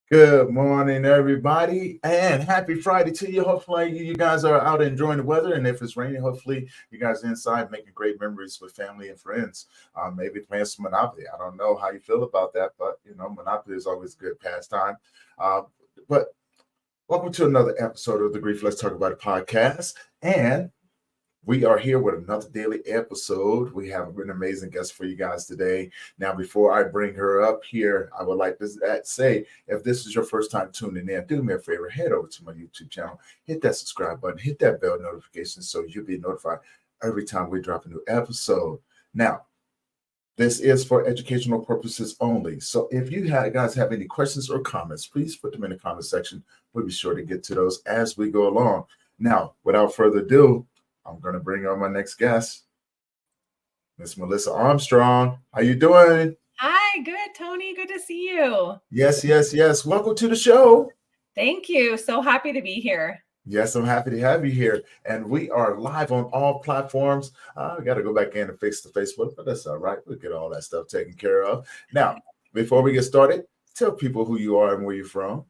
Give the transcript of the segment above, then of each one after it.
Good morning, everybody, and happy Friday to you. Hopefully, you guys are out enjoying the weather, and if it's raining, hopefully, you guys are inside making great memories with family and friends. Maybe playing some Monopoly. I don't know how you feel about that, but Monopoly is always a good pastime. Uh, but welcome to another episode of the Grief Let's Talk About It podcast, and we are here with another daily episode. We have an amazing guest for you guys today. Now, before I bring her up here, I would like to say, if this is your first time tuning in, do me a favor, head over to my YouTube channel, hit that subscribe button, hit that bell notification so you'll be notified every time we drop a new episode. Now, this is for educational purposes only. So if you guys have any questions or comments, please put them in the comment section. We'll be sure to get to those as we go along. Now, without further ado, I'm going to bring on my next guest, Miss Melissa Armstrong. How you doing? Hi, good, Tony. Good to see you. Yes. Welcome to the show. Thank you. So happy to be here. Yes, I'm happy to have you here. And we are live on all platforms. I got to go back in and fix the Facebook, but that's all right. We'll get all that stuff taken care of. Now, before we get started, tell people who you are and where you're from.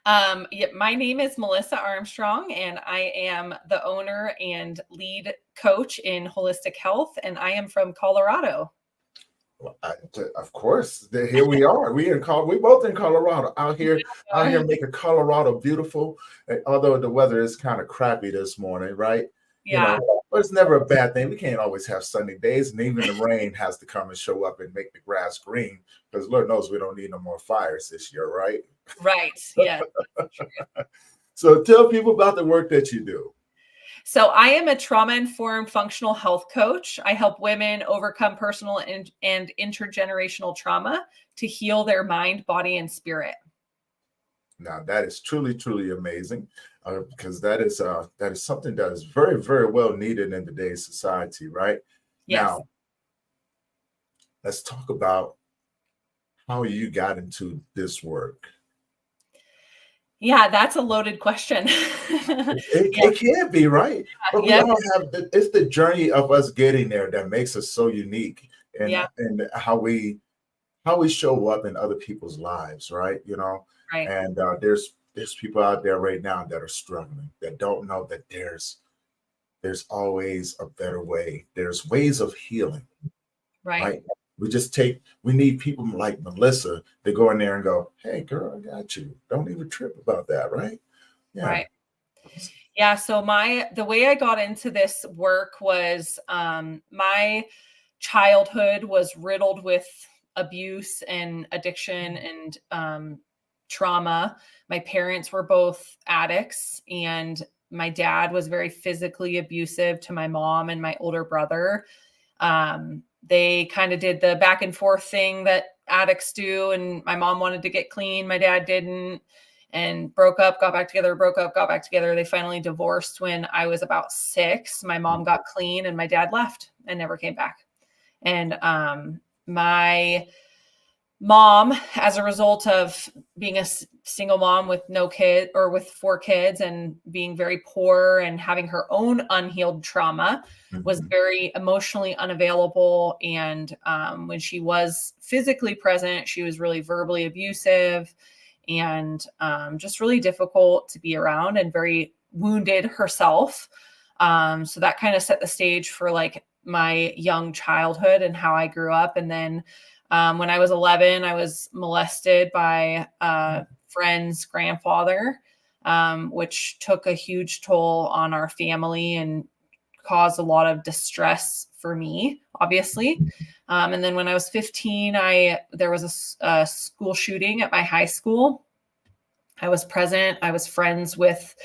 My name is Melissa Armstrong, and I am the owner and lead coach in holistic health, and I am from Colorado. Well, of course, here we are. We both in Colorado. Out here making Colorado beautiful. Although the weather is kind of crappy this morning, right? Yeah. But it's never a bad thing. We can't always have sunny days, and even the rain has to come and show up and make the grass green. Because Lord knows we don't need no more fires this year, right? Right. Yeah. So tell people about the work that you do. So I am a trauma-informed functional health coach. I help women overcome personal and intergenerational trauma to heal their mind, body, and spirit. Now that is truly, truly amazing, because that is something that is very, very well needed in today's society, right? Yes. Now, let's talk about how you got into this work. Yeah, that's a loaded question. It can be, right? But we all have it's the journey of us getting there that makes us so unique, and how we show up in other people's lives, right? Right. And there's people out there right now that are struggling, that don't know that there's always a better way. There's ways of healing, right? We need people like Melissa to go in there and go, hey, girl, I got you. Don't even trip about that, right? Yeah. Right. Yeah. So the way I got into this work was my childhood was riddled with abuse and addiction and trauma. My parents were both addicts, and my dad was very physically abusive to my mom and my older brother. They kind of did the back and forth thing that addicts do. And my mom wanted to get clean. My dad didn't, and broke up, got back together, broke up, got back together. They finally divorced when I was about 6. My mom got clean and my dad left and never came back. And my mom, as a result of being a single mom with no kid or with 4 kids and being very poor and having her own unhealed trauma, was very emotionally unavailable. And when she was physically present, she was really verbally abusive and just really difficult to be around and very wounded herself. So that kind of set the stage for like my young childhood and how I grew up. And then when I was 11, I was molested by a friend's grandfather, which took a huge toll on our family and caused a lot of distress for me, obviously. And then when I was 15, there was a school shooting at my high school. I was present. I was friends with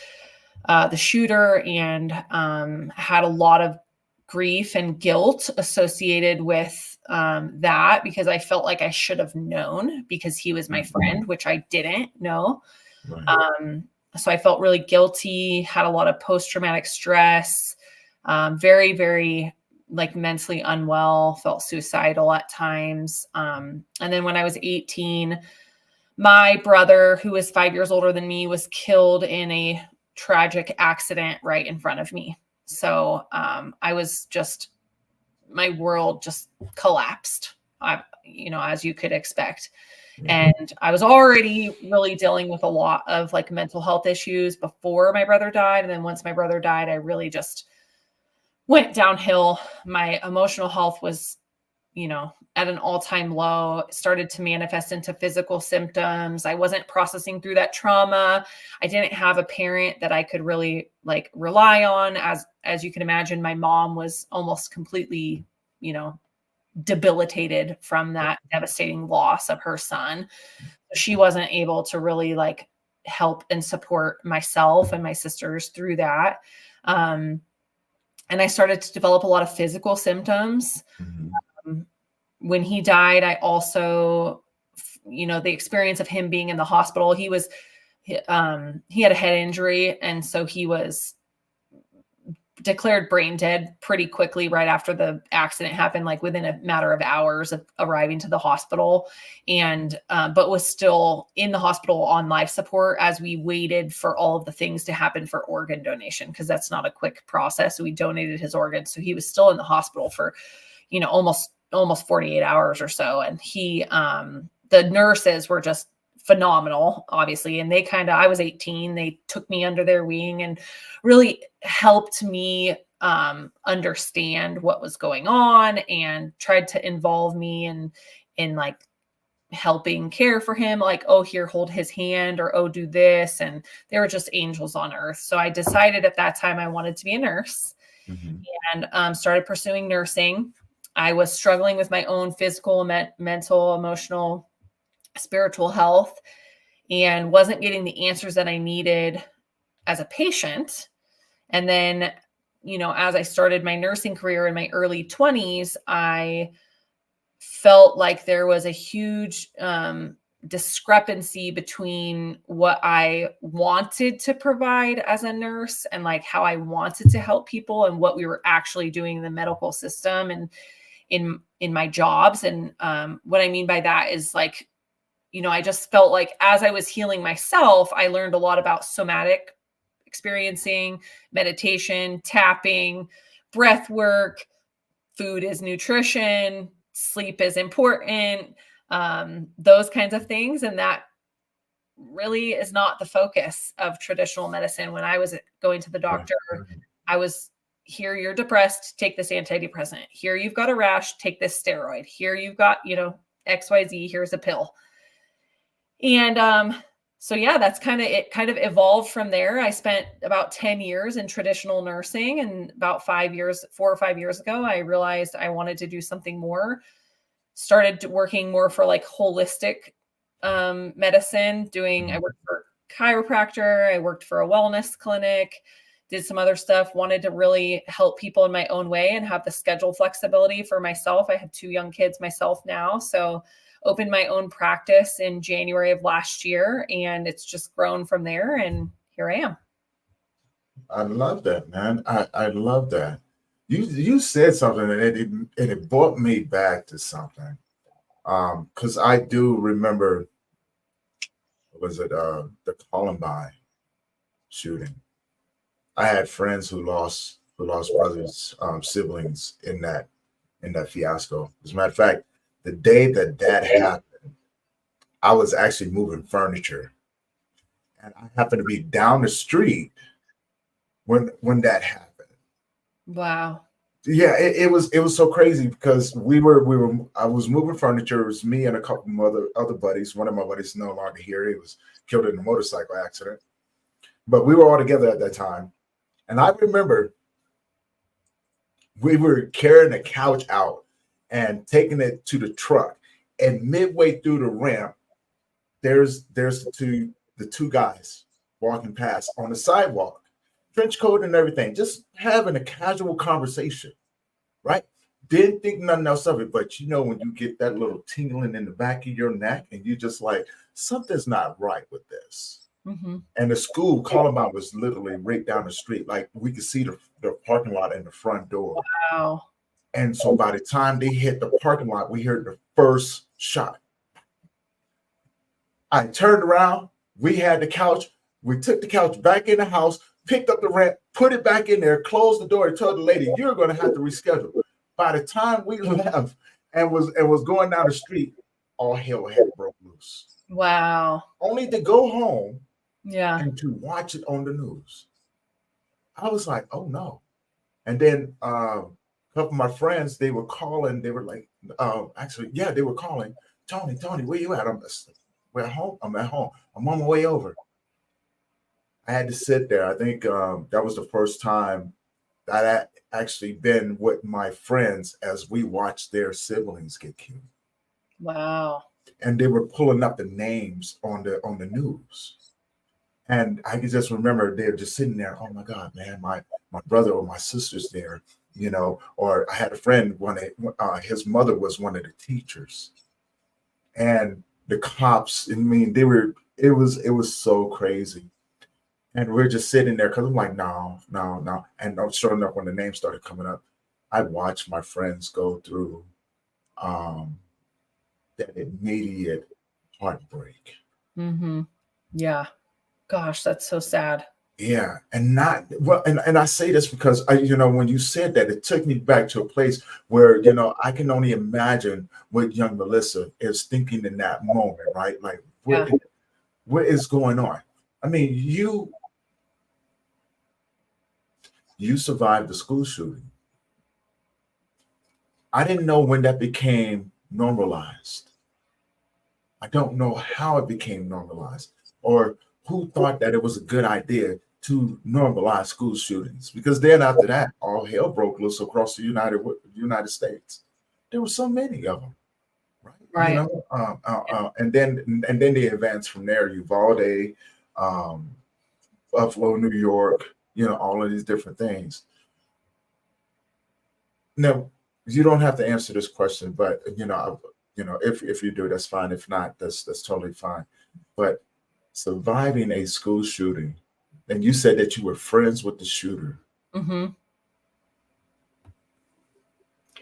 the shooter and had a lot of grief and guilt associated with that, because I felt like I should have known because he was my friend, which I didn't know. Right. So I felt really guilty, had a lot of post-traumatic stress, very, very like mentally unwell, felt suicidal at times. And then when I was 18, my brother, who was 5 years older than me, was killed in a tragic accident right in front of me. So I was my world just collapsed. as you could expect. And I was already really dealing with a lot of like mental health issues before my brother died. And then once my brother died, I really just went downhill. My emotional health was, at an all-time low. It started to manifest into physical symptoms. I wasn't processing through that trauma. I didn't have a parent that I could really like rely on. As you can imagine, my mom was almost completely, debilitated from that devastating loss of her son. She wasn't able to really like help and support myself and my sisters through that. And I started to develop a lot of physical symptoms. When he died, I also, the experience of him being in the hospital, he had a head injury. And so he was declared brain dead pretty quickly right after the accident happened, like within a matter of hours of arriving to the hospital, and but was still in the hospital on life support as we waited for all of the things to happen for organ donation, because that's not a quick process. So we donated his organs, so he was still in the hospital for almost 48 hours or so. And the nurses were just phenomenal, obviously. And I was 18, they took me under their wing and really helped me understand what was going on and tried to involve me in like helping care for him, like, oh, here, hold his hand, or, oh, do this. And they were just angels on earth. So I decided at that time I wanted to be a nurse, and started pursuing nursing. I was struggling with my own physical, mental, emotional, spiritual health, and wasn't getting the answers that I needed as a patient. And then, as I started my nursing career in my early 20s, I felt like there was a huge discrepancy between what I wanted to provide as a nurse and like how I wanted to help people and what we were actually doing in the medical system and in my jobs. And what I mean by that is like, I just felt like as I was healing myself, I learned a lot about somatic experiencing, meditation, tapping, breath work, food is nutrition, sleep is important, those kinds of things. And that really is not the focus of traditional medicine. When I was going to the doctor, I was, here, you're depressed, take this antidepressant. Here, you've got a rash, take this steroid. Here, you've got, XYZ, here's a pill. And so yeah, that's kind of evolved from there. I spent about 10 years in traditional nursing, and about 4 or 5 years ago, I realized I wanted to do something more. Started working more for like holistic medicine. I worked for a chiropractor, I worked for a wellness clinic, did some other stuff, wanted to really help people in my own way and have the schedule flexibility for myself. I have 2 young kids myself now, so opened my own practice in January of last year, and it's just grown from there. And here I am. I love that, man. I love that. You said something and it brought me back to something. Because I do remember, was it the Columbine shooting? I had friends who lost brothers, siblings in that fiasco. As a matter of fact, the day that happened, I was actually moving furniture, and I happened to be down the street when that happened. Wow. Yeah, it was so crazy because I was moving furniture. It was me and a couple of other buddies. One of my buddies is no longer here. He was killed in a motorcycle accident, but we were all together at that time. And I remember we were carrying the couch out and taking it to the truck. And midway through the ramp, there's the two guys walking past on the sidewalk, trench coat and everything, just having a casual conversation, right? Didn't think nothing else of it, but when you get that little tingling in the back of your neck and you just like, something's not right with this. And the school, Columbine, was literally right down the street. Like we could see the parking lot and the front door. Wow. And so by the time they hit the parking lot, we heard the first shot. I turned around. We had the couch. We took the couch back in the house, picked up the rent, put it back in there, closed the door, and told the lady, you're going to have to reschedule. By the time we left, and was going down the street, all hell had broke loose. Wow. Only to go home Yeah. and to watch it on the news. I was like, oh no. And then a couple of my friends, they were calling, they were like, actually, yeah, they were calling, Tony, where you at? We're at home. I'm at home. I'm on my way over. I had to sit there. I think that was the first time that I actually been with my friends as we watched their siblings get killed. Wow. And they were pulling up the names on the news. And I can just remember they're just sitting there, oh my God, man, my brother or my sister's there, or I had a friend, his mother was one of the teachers. And the cops, I mean, it was so crazy. And we're just sitting there because I'm like, no. And I'm sure enough, when the names started coming up, I watched my friends go through that immediate heartbreak. Mm-hmm. Yeah. Gosh, that's so sad. Yeah. And not well, and I say this because when you said that, it took me back to a place where, I can only imagine what young Melissa is thinking in that moment, right? Like what is going on? I mean, you survived the school shooting. I didn't know when that became normalized. I don't know how it became normalized or who thought that it was a good idea to normalize school shootings. Because then after that, all hell broke loose across the United States. There were so many of them, right? Right. And then they advanced from there. Uvalde, Buffalo, New York, all of these different things. Now, you don't have to answer this question, but if you do, that's fine. If not, that's totally fine. But surviving a school shooting, and you said that you were friends with the shooter. Mm-hmm.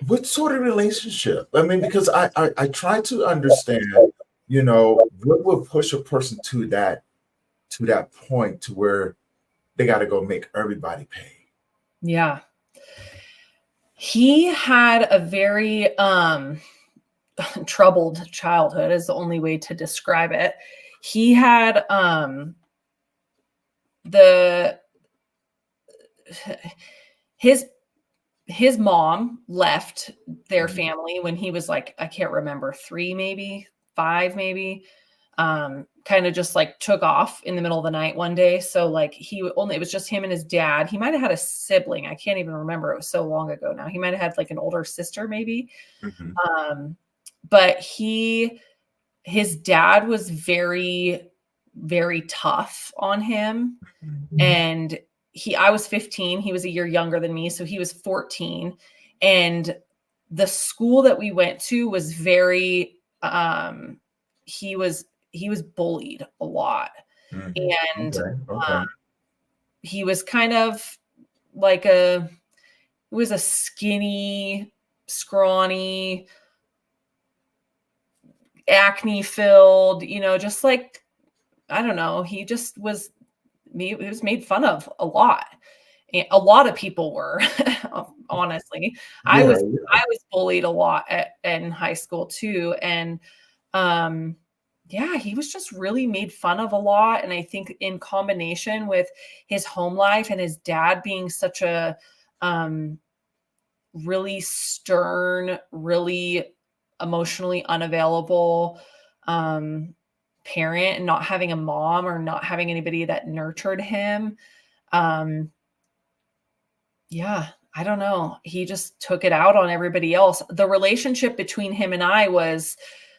What sort of relationship? I mean, because I try to understand, what will push a person to that point to where they got to go make everybody pay. Yeah. He had a very troubled childhood is the only way to describe it. He had his mom left their family when he was like, I can't remember, 3, maybe 5, maybe. Kind of just like took off in the middle of the night one day. So like it was just him and his dad. He might have had a sibling. I can't even remember. It was so long ago now. He might have had like an older sister maybe. Mm-hmm. But his dad was very, very tough on him. Mm-hmm. And I was 15. He was a year younger than me. So he was 14. And the school that we went to was very, he was bullied a lot. Mm-hmm. And okay. He was kind of like he was a skinny, scrawny, acne filled, just like, I don't know. He just was made fun of a lot. A lot of people were, honestly. Yeah. I was bullied a lot in high school too. And, he was just really made fun of a lot. And I think in combination with his home life and his dad being such a, really stern, really emotionally unavailable, parent, and not having a mom or not having anybody that nurtured him. I don't know. He just took it out on everybody else. The relationship between him and I was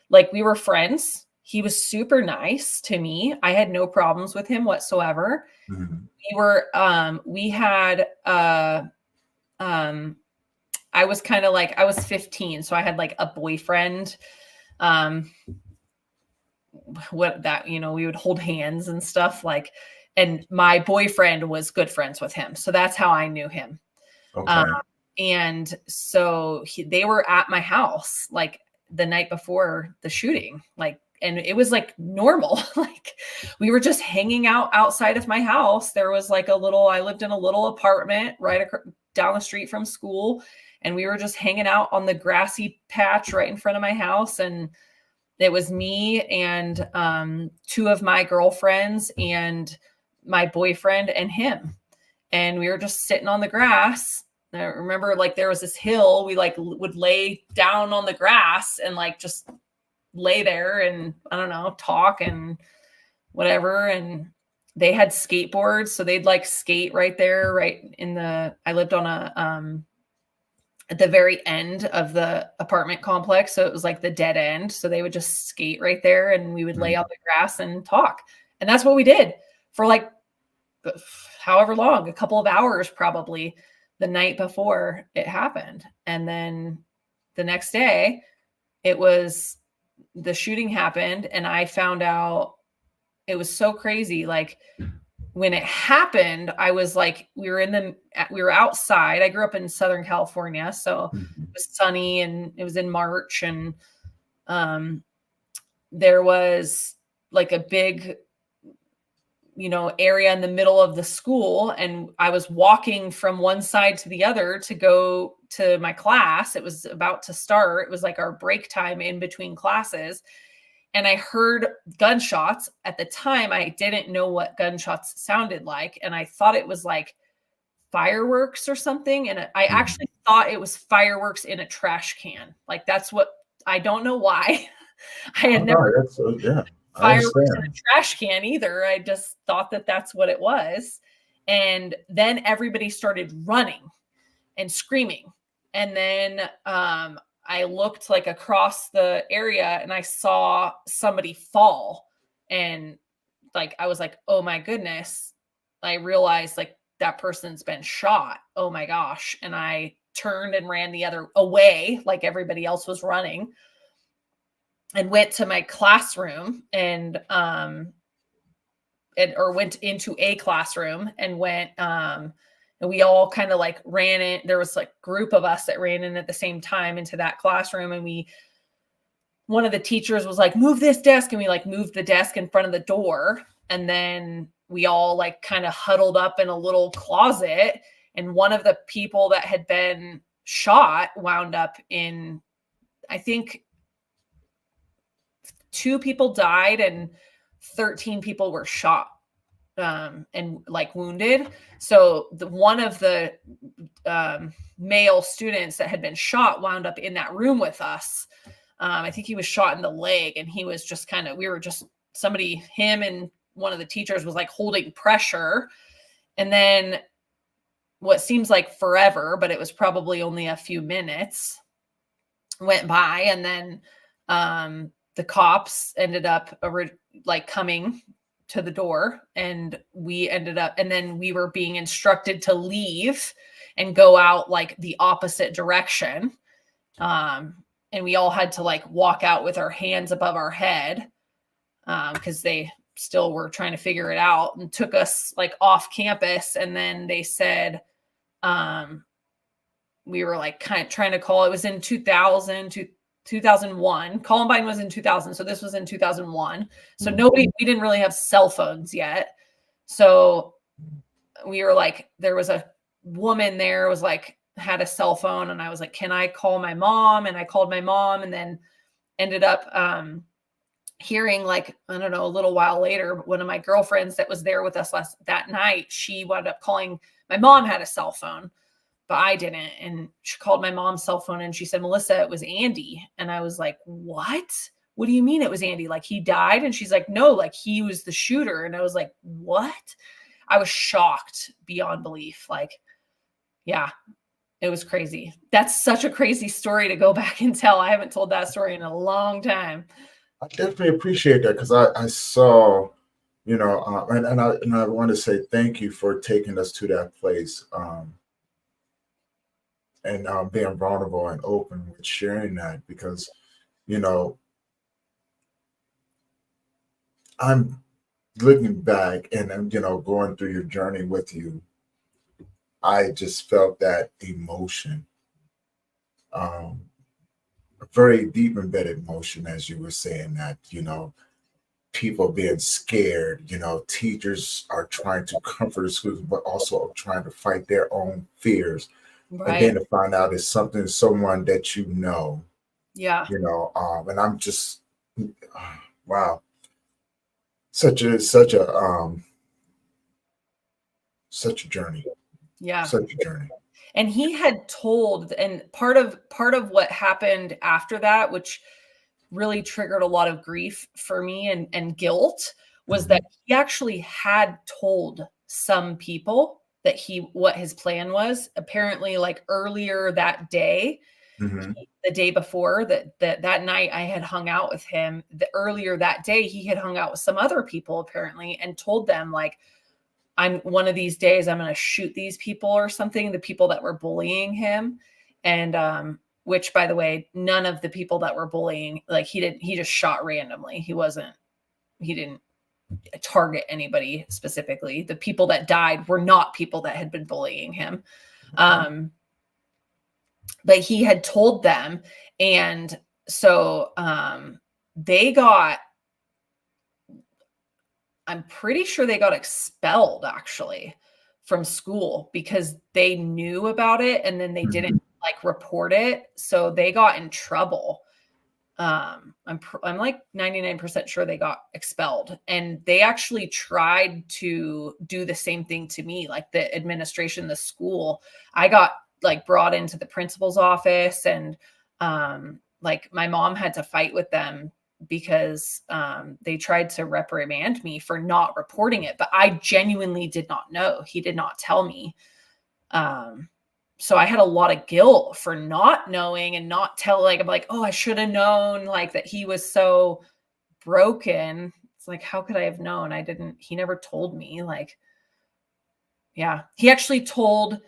like, we were friends. He was super nice to me. I had no problems with him whatsoever. Mm-hmm. We had, I was kind of like, I was 15. So I had like a boyfriend, we would hold hands and stuff like, and my boyfriend was good friends with him. So that's how I knew him. Okay. And so they were at my house, like the night before the shooting, like, and it was like normal. Like we were just hanging out outside of my house. There was like I lived in a little apartment right down the street from school. and we were just hanging out on the grassy patch right in front of my house. And it was me and 2 of my girlfriends and my boyfriend and him. And we were just sitting on the grass. And I remember like there was this hill. We like would lay down on the grass and like just lay there and I don't know, talk and whatever. And they had skateboards, so they'd like skate right there, right in the, I lived on a at the very end of the apartment complex, so it was like the dead end. So they would just skate right there, and we would lay on the grass and talk. And that's what we did for like however long, a couple of hours probably, the night before it happened. And then the next day, the shooting happened, and I found out. It was so crazy. Like when it happened, I was like, we were outside. I grew up in Southern California, so it was sunny and it was in March, and there was like a big, area in the middle of the school. And I was walking from one side to the other to go to my class. It was about to start. It was like our break time in between classes. And I heard gunshots. At the time, I didn't know what gunshots sounded like. And I thought it was like fireworks or something. And I actually thought it was fireworks in a trash can. Like that's what, I don't know why. I had never fireworks in a trash can either. I just thought that that's what it was. And then everybody started running and screaming. And then I looked like across the area and I saw somebody fall, and like, I was like, oh my goodness. I realized like that person's been shot. Oh my gosh. And I turned and ran the other away, like everybody else was running, and went to my classroom and went into a classroom and went, and we all kind of like ran in. There was like a group of us that ran in at the same time into that classroom. And one of the teachers was like, move this desk. And we like moved the desk in front of the door. And then we all like kind of huddled up in a little closet. And one of the people that had been shot wound up in, I think 2 people died and 13 people were shot. And like wounded. So one of the male students that had been shot wound up in that room with us. I think he was shot in the leg, and he was just him and one of the teachers was like holding pressure. And then what seems like forever, but it was probably only a few minutes, went by. And then the cops ended up coming to the door, and then we were being instructed to leave and go out like the opposite direction. And we all had to like walk out with our hands above our head because they still were trying to figure it out, and took us like off campus. And then they said we were like kind of trying to call. It was in 2001. Columbine was in 2000. So this was in 2001. So we didn't really have cell phones yet. So we were like, there was a woman there was like, had a cell phone. And I was like, can I call my mom? And I called my mom, and then ended up hearing like, I don't know, a little while later, one of my girlfriends that was there with us that night, she wound up calling. My mom had a cell phone, but I didn't. And she called my mom's cell phone, and she said, Melissa, it was Andy. And I was like, what? What do you mean it was Andy? Like he died? And she's like, no, like he was the shooter. And I was like, what? I was shocked beyond belief. Like, yeah, it was crazy. That's such a crazy story to go back and tell. I haven't told that story in a long time. I definitely appreciate that, because I saw, and I want to say thank you for taking us to that place. And being vulnerable and open with sharing that, because I'm looking back and I'm going through your journey with you. I just felt that emotion, a very deep embedded emotion, as you were saying that people being scared. Teachers are trying to comfort the students, but also trying to fight their own fears. and Right. then to find out it's someone that Yeah. and I'm just wow, such a journey, Yeah. such a journey. And he had told, and part of what happened after that, which really triggered a lot of grief for me and guilt, was Mhm, that he actually had told some people that what his plan was. Apparently, like earlier that day, mhm, the day before that night I had hung out with him, the earlier that day he had hung out with some other people apparently and told them like, I'm one of these days I'm going to shoot these people or something, the people that were bullying him. And which by the way, none of the people that were bullying, like he just shot randomly. He didn't target anybody specifically. The people that died were not people that had been bullying him. But he had told them, and so they got, I'm pretty sure they got expelled actually from school because they knew about it and then they didn't mhm. like report it. So they got in trouble. I'm like 99% sure they got expelled, and they actually tried to do the same thing to me, like the administration, the school. I got like brought into the principal's office, and like my mom had to fight with them because they tried to reprimand me for not reporting it, but I genuinely did not know. He did not tell me. Um, so I had a lot of guilt for not knowing and not tell, like, I'm like, oh, I should have known like that he was so broken. It's like, how could I have known? He never told me. Like, yeah, he actually told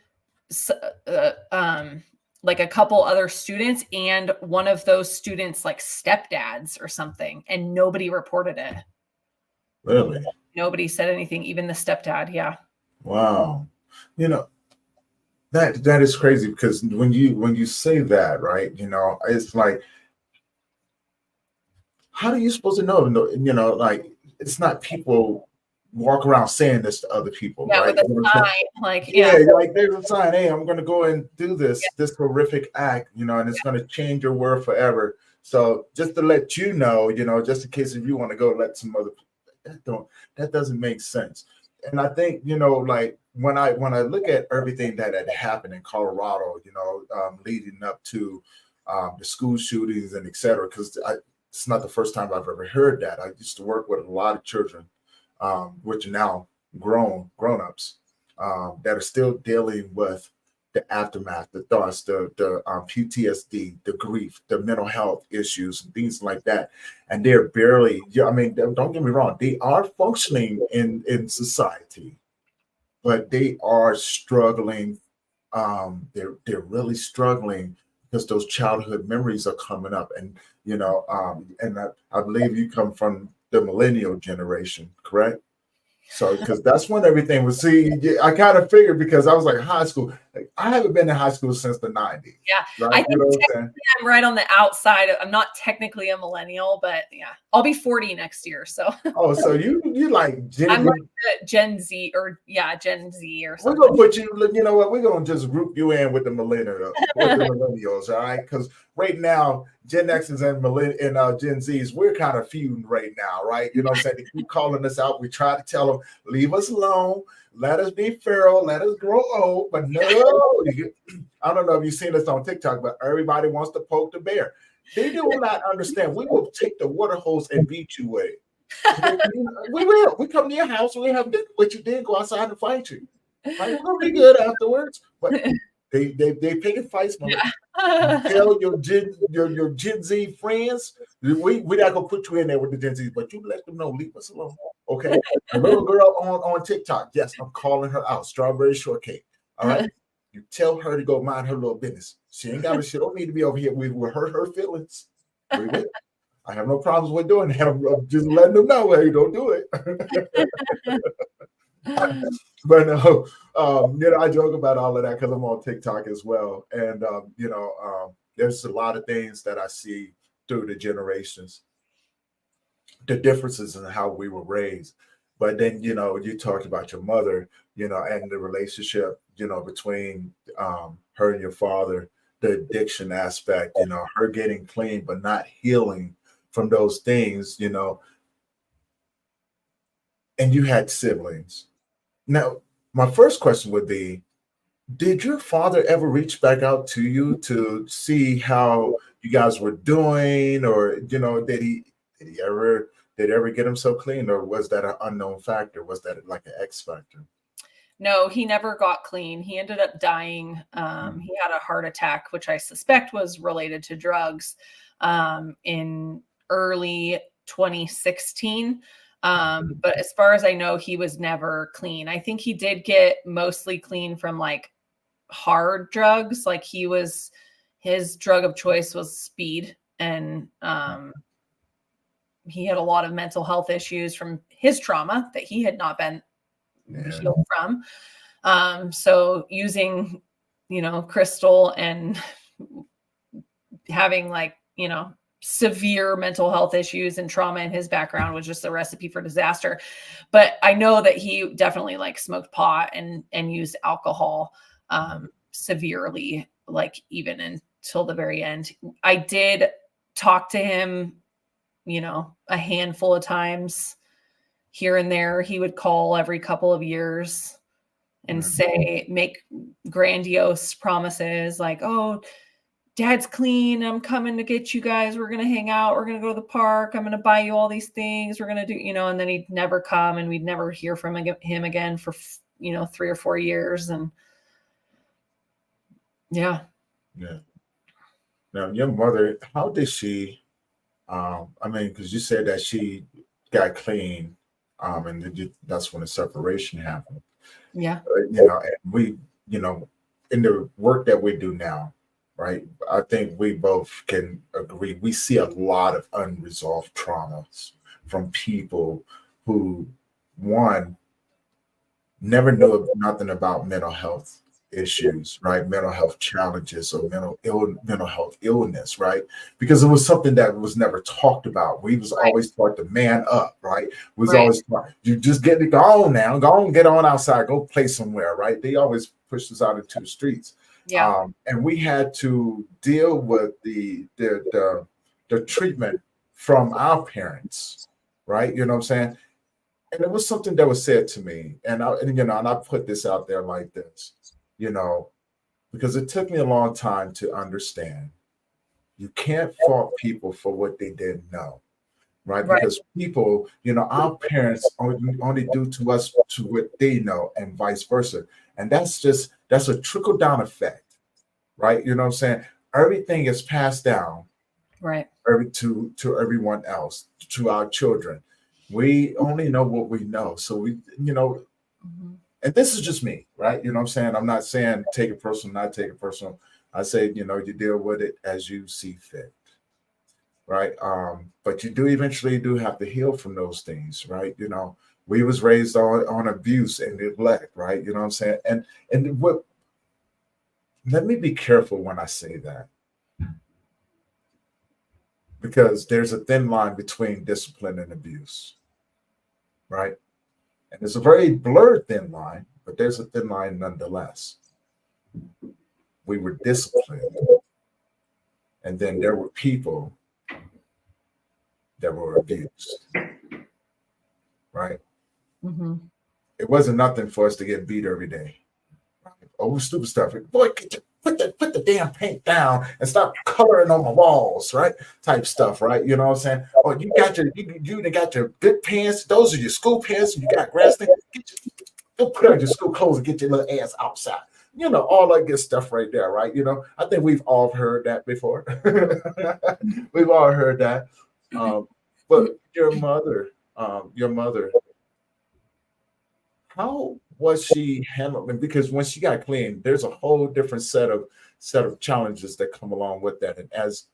uh, um like a couple other students and one of those students like stepdads or something, and nobody reported it. Really? Nobody said anything, even the stepdad. Yeah. Wow. You know, that is crazy because when you say that, right, it's like, how are you supposed to know? Like, it's not people walk around saying this to other people, Yeah, right? with a You know what I'm saying? sign, like, yeah. Yeah, like there's a sign, hey, I'm gonna go and do this horrific act, and it's gonna change your world forever. So just to let just in case if you want to go let some other that doesn't make sense. And I think, like when I look at everything that had happened in Colorado, leading up to the school shootings and et cetera, because it's not the first time I've ever heard that. I used to work with a lot of children, which are now grown-ups, that are still dealing with the aftermath, the thoughts, the PTSD, the grief, the mental health issues, and things like that. And they're barely, yeah, I mean, don't get me wrong, they are functioning in society, but they are struggling. They're really struggling because those childhood memories are coming up. And I believe you come from the millennial generation, correct? So, because that's when everything was. See, yeah, I kind of figured because I was like high school. Like, I haven't been in high school since the '90s, Yeah. I right? You think know what I'm saying? technically I'm right on the outside. I'm not technically a millennial, but yeah, I'll be 40 next year. So Oh, so you like I'm Gen? like the Gen Z, or yeah, Gen Z or We're something. gonna put you. You know what? We're gonna just group you in with the millennials, all right? Because right now, Gen X's and Gen Zs, we're kind of feuding right now, right? You know what I'm saying? They keep calling us out. We try to tell them, leave us alone, let us be feral, let us grow old. But no, I don't know if you've seen this on TikTok, but everybody wants to poke the bear. They do not understand. We will take the water hose and beat you with it. We will. We come to your house. We have dinner with you. Then go outside and fight you. Right? We're gonna be good afterwards. But they picking fights, mother. Yeah. Tell your Gen Z friends, we not gonna put you in there with the Gen Z, but you let them know, leave us alone. Okay. The little girl on TikTok, yes, I'm calling her out. Strawberry shortcake. All right. You tell her to go mind her little business. She ain't got to. She don't need to be over here. We will hurt her feelings. We will. I have no problems with doing that. I'm just letting them know, hey, don't do it. But no, I joke about all of that because I'm on TikTok as well. And there's a lot of things that I see through the generations, the differences in how we were raised. But then, you talked about your mother, and the relationship, between her and your father, the addiction aspect, her getting clean but not healing from those things, and you had siblings. Now, my first question would be, did your father ever reach back out to you to see how you guys were doing, or did he ever get himself clean, or was that an unknown factor? Was that like an X factor? No, he never got clean. He ended up dying. He had a heart attack, which I suspect was related to drugs, in early 2016. But as far as I know, he was never clean. I think he did get mostly clean from like hard drugs. Like his drug of choice was speed, and he had a lot of mental health issues from his trauma that he had not been healed from. So using, crystal and having like, severe mental health issues and trauma in his background was just a recipe for disaster. But I know that he definitely like smoked pot and used alcohol severely, like even until the very end. I did talk to him, a handful of times here and there. He would call every couple of years and make grandiose promises like, oh, dad's clean. I'm coming to get you guys. We're going to hang out. We're going to go to the park. I'm going to buy you all these things. We're going to do, and then he'd never come, and we'd never hear from him again for, 3 or 4 years. And yeah. Yeah. Now, your mother, how did she, because you said that she got clean, and that's when the separation happened. Yeah. And we, in the work that we do now, right? I think we both can agree. We see a lot of unresolved traumas from people who, one, never knew nothing about mental health issues, right? Mental health challenges or mental health illness, right? Because it was something that was never talked about. We was always taught to man up, right? Was always taught, you just go on now, go on, get on outside, go play somewhere, right? They always pushed us out into the streets. Yeah. And we had to deal with the treatment from our parents, right? You know what I'm saying? And it was something that was said to me, and I put this out there like this, because it took me a long time to understand. You can't fault people for what they didn't know, right? Because people, our parents only do to us to what they know, and vice versa, and that's a trickle down effect, right? You know what I'm saying? Everything is passed down, right, to everyone else, to our children. We only know what we know. So we, and this is just me, right? You know what I'm saying? I'm not saying take it personal, not take it personal. I say, you deal with it as you see fit, right? But you do eventually have to heal from those things, right? We was raised on abuse and neglect, right? You know what I'm saying? And what, let me be careful when I say that, because there's a thin line between discipline and abuse, right? And it's a very blurred thin line, but there's a thin line nonetheless. We were disciplined, and then there were people that were abused, right? Mm-hmm. It wasn't nothing for us to get beat every day. Oh, stupid stuff. Boy, put the damn paint down and stop coloring on my walls, right? Type stuff, right? You know what I'm saying? Oh, you got your good pants. Those are your school pants. And you got grass thing. Go put on your school clothes and get your little ass outside. All that good stuff right there, right? I think we've all heard that before. We've all heard that. But your mother, how was she handling? Because when she got clean, there's a whole different set of challenges that come along with that. And as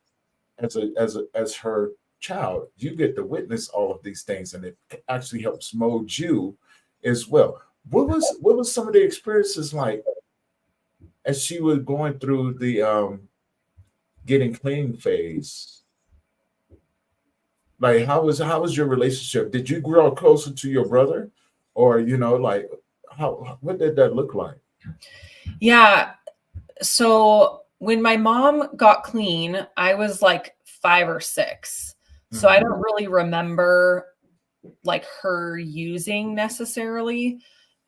her child, you get to witness all of these things, and it actually helps mold you as well. What was some of the experiences like as she was going through the getting clean phase? Like, how was your relationship? Did you grow closer to your brother, or like what did that look like? Yeah. So when my mom got clean, I was like 5 or 6. So I Mhm. don't really remember like her using necessarily.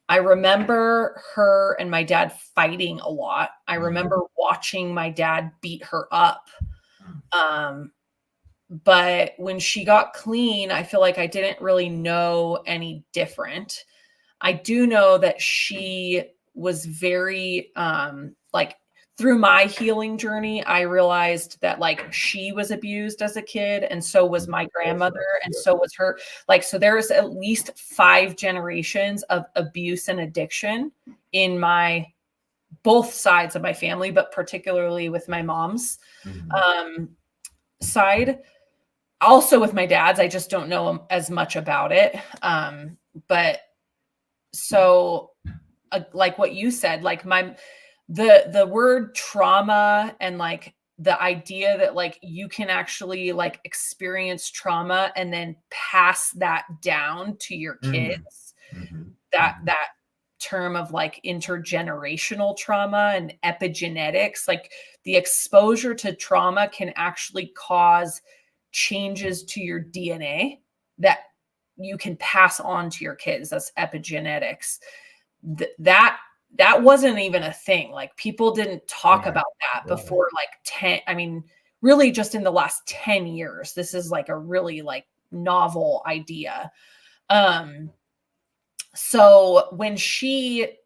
I remember her and my dad fighting a lot. I Mhm. remember watching my dad beat her up. Um, but when she got clean, I feel like I didn't really know any different. I do know that she was very like through my healing journey, I realized that like she was abused as a kid and so was my Both grandmother sides, and yeah. so was her. Like so there's at least 5 generations of abuse and addiction in my both sides of my family, but particularly with my mom's Mhm. um side. Also with my dad's, I just don't know as much about it. But so like what you said, like the word trauma and like the idea that like you can actually like experience trauma and then pass that down to your Mhm. kids, Mhm. Mhm. that term of like intergenerational trauma and epigenetics, like the exposure to trauma can actually cause changes to your DNA that you can pass on to your kids. That's epigenetics. That wasn't even a thing. Like people didn't talk Right. about that Right. before like 10, I mean, really just in the last 10 years. This is like a really like novel idea. Um so when she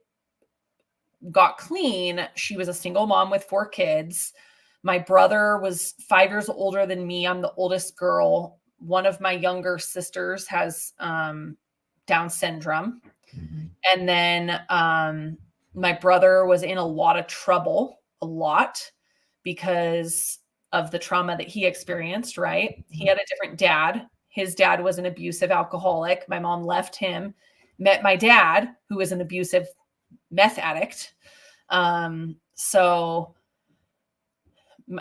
got clean, she was a single mom with 4 kids. My brother was 5 years older than me. I'm the oldest girl. One of my younger sisters has Down syndrome. Mhm. And then my brother was in a lot of trouble, a lot, because of the trauma that he experienced, right? He Mhm. had a different dad. His dad was an abusive alcoholic. My mom left him, met my dad, who was an abusive meth addict. So,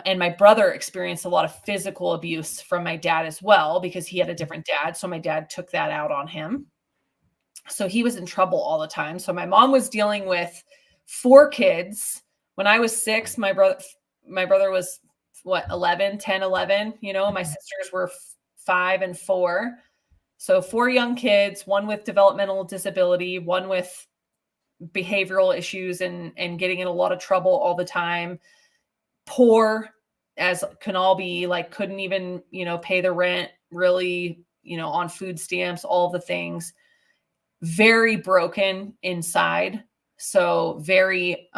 and my brother experienced a lot of physical abuse from my dad as well because he had a different dad. So my dad took that out on him. So he was in trouble all the time. So my mom was dealing with 4 kids. When I was 6, my brother was what, 11, 10, 11, my sisters were 5 and 4. So 4 young kids, one with developmental disability, one with behavioral issues and getting in a lot of trouble all the time. Poor as can all be, like couldn't even, pay the rent really, on food stamps, all the things. Very broken inside. So very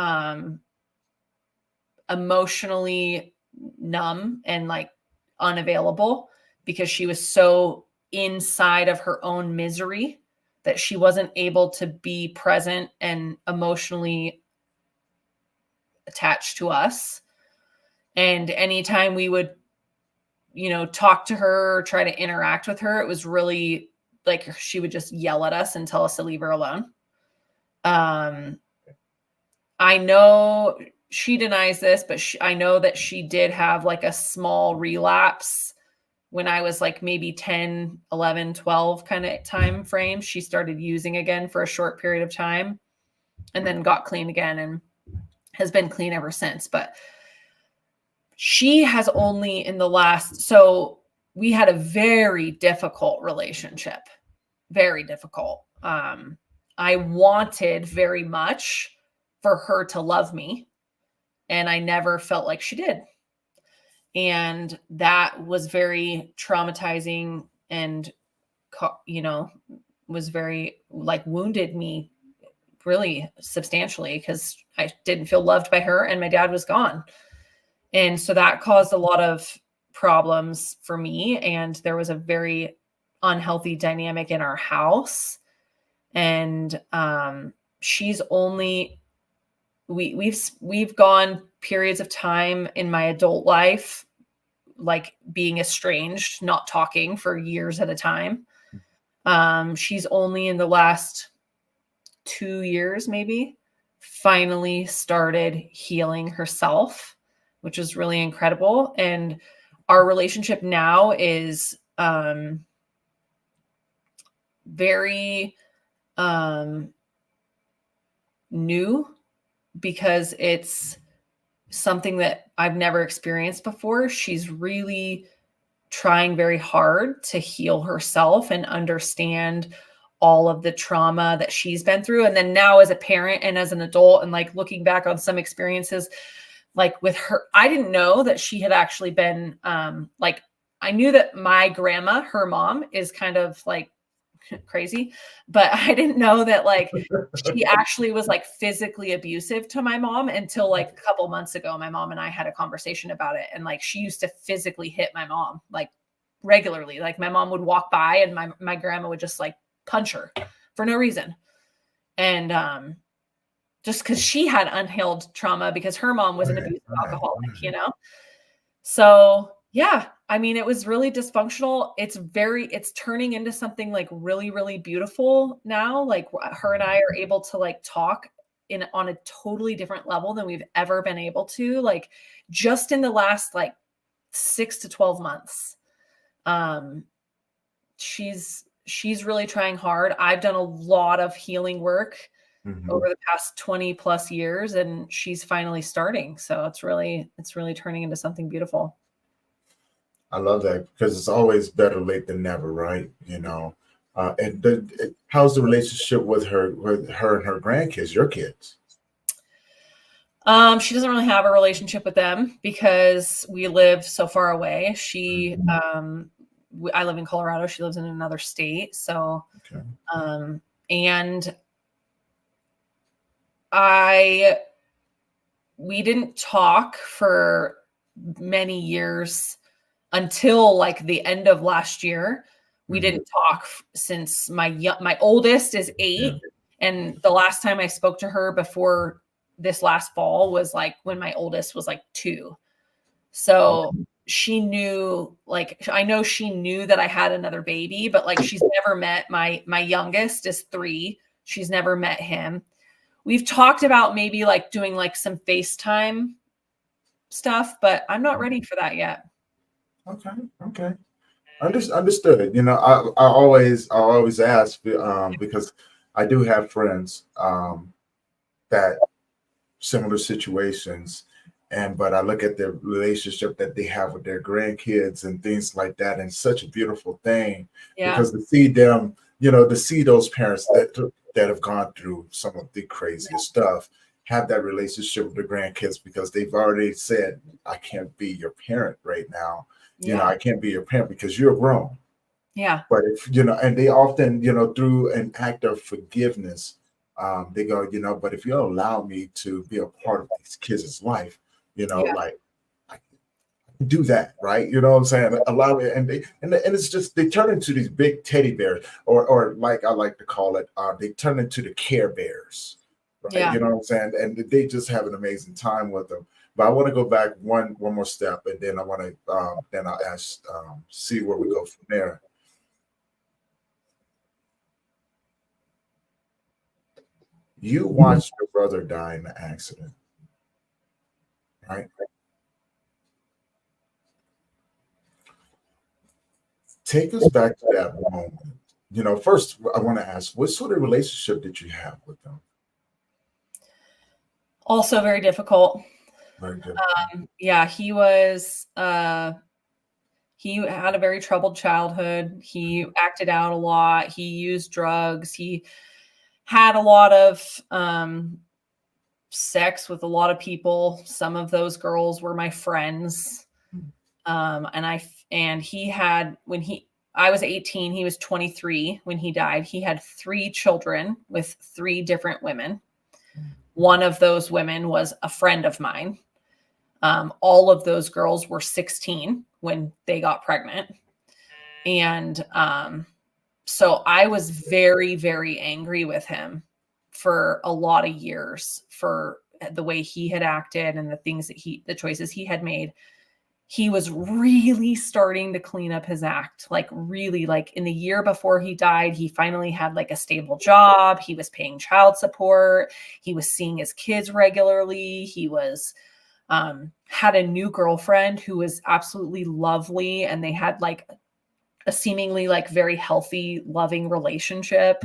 emotionally numb and like unavailable because she was so inside of her own misery that she wasn't able to be present and emotionally attached to us. And anytime we would, talk to her or try to interact with her, it was really like she would just yell at us and tell us to leave her alone. Um, I know she denies this, but I know that she did have like a small relapse when I was like maybe 10, 11, 12 kind of time frame. She started using again for a short period of time and then got clean again and has been clean ever since. But she has only in the last, so we had a very difficult relationship, very difficult. I wanted very much for her to love me, and I never felt like she did. And that was very traumatizing and, you know, was very like wounded me really substantially because I didn't feel loved by her and my dad was gone. And so that caused a lot of problems for me. And there was a very unhealthy dynamic in our house. And she's only we've gone periods of time in my adult life like being estranged, not talking for years at a time. She's only in the last 2 years, maybe, finally started healing herself, which is really incredible. And our relationship now is very new, because it's something that I've never experienced before. She's really trying very hard to heal herself and understand all of the trauma that she's been through. And then now as a parent and as an adult, and like looking back on some experiences, like with her, I didn't know that she had actually been like, I knew that my grandma, her mom, is kind of like crazy, but I didn't know that like she actually was like physically abusive to my mom until like a couple months ago. My mom and I had a conversation about it, and like she used to physically hit my mom like regularly. Like my mom would walk by and my grandma would just like punch her for no reason. And just because she had unhealed trauma because her mom was an abusive alcoholic, you know? So yeah, I mean, it was really dysfunctional. It's turning into something like really, really beautiful now. Like her and I are able to like talk on a totally different level than we've ever been able to, like just in the last like 6 to 12 months. She's really trying hard. I've done a lot of healing work over the past 20 plus years, and she's finally starting. So it's really turning into something beautiful. I love that, because it's always better late than never, right? You know, how's the relationship with her and her grandkids, your kids? She doesn't really have a relationship with them because we live so far away. I live in Colorado. She lives in another state. So, Okay. And we didn't talk for many years until like the end of last year. We didn't talk since my oldest is 8. And the last time I spoke to her before this last fall was like when my oldest was like 2. So she knew, like, I know she knew that I had another baby, but like she's never met my youngest is 3. She's never met him. We've talked about maybe like doing like some FaceTime stuff, but I'm not ready for that yet. Okay. Understood. You know, I always ask, because I do have friends that similar situations, but I look at the relationship that they have with their grandkids and things like that, and such a beautiful thing. Yeah. Because to see them, you know, to see those parents that have gone through some of the craziest stuff have that relationship with the grandkids, because they've already said, I can't be your parent right now. You know, I can't be your parent because you're grown. Yeah. But if, you know, and they often, you know, through an act of forgiveness, they go, you know, but if you allow me to be a part of these kids' life, you know, like I can do that, right? You know what I'm saying? Allow it, and it's just, they turn into these big teddy bears, or like I like to call it, they turn into the Care Bears, right? Yeah. You know what I'm saying? And they just have an amazing time with them. But I want to go back one more step, and then I want to then I'll ask, see where we go from there. You watched your brother die in an accident, right? Take us back to that moment. You know, first, I want to ask, what sort of relationship did you have with them? Also very difficult. Very good. Yeah, he had a very troubled childhood. He acted out a lot. He used drugs. He had a lot of sex with a lot of people. Some of those girls were my friends. And he had, I was 18, he was 23 when he died. He had 3 children with 3 different women. One of those women was a friend of mine. All of those girls were 16 when they got pregnant. And so I was very, very angry with him for a lot of years for the way he had acted and the choices he had made. He was really starting to clean up his act, like really, like in the year before he died, he finally had like a stable job. He was paying child support. He was seeing his kids regularly. He was had a new girlfriend who was absolutely lovely, and they had like a seemingly like very healthy, loving relationship.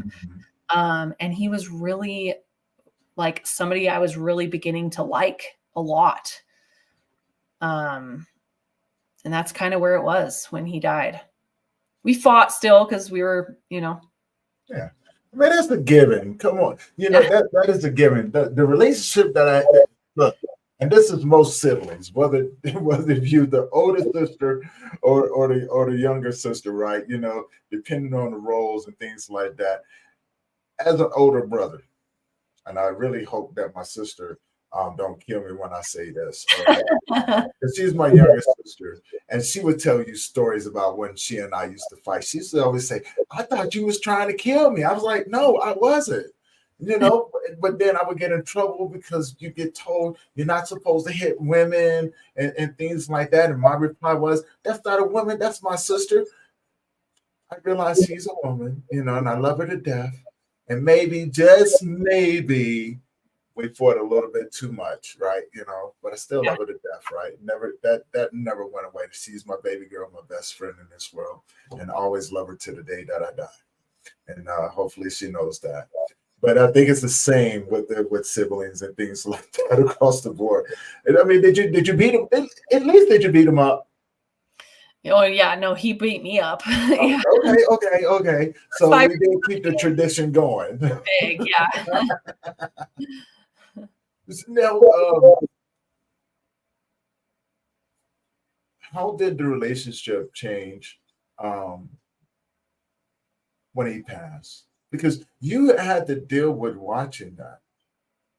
Mhm. And he was really like somebody I was really beginning to like a lot. And that's kind of where it was when he died. We fought still because we were, Yeah. I mean, that's the given. Come on. yeah, That is the given. The relationship look, and this is most siblings, whether you the older sister or the younger sister, right? Depending on the roles and things like that. As an older brother, and I really hope that my sister don't kill me when I say this. Because she's my younger sister, and she would tell you stories about when she and I used to fight. She used to always say, "I thought you was trying to kill me." I was like, "No, I wasn't." But then I would get in trouble because you get told you're not supposed to hit women and things like that. And my reply was, "That's not a woman. That's my sister." I realize she's a woman, and I love her to death. And maybe, just maybe, we fought a little bit too much, right? But I still yeah, love her to death, right? Never that never went away. She's my baby girl, my best friend in this world, and I always love her to the day that I die. And hopefully she knows that. But I think it's the same with siblings and things like that across the board. And I mean, did you beat him? At least did you beat him up? oh yeah, no, he beat me up. Yeah, Okay. So five we did keep the tradition going. big, yeah. Now, how did the relationship change um, when he passed? Because you had to deal with watching that,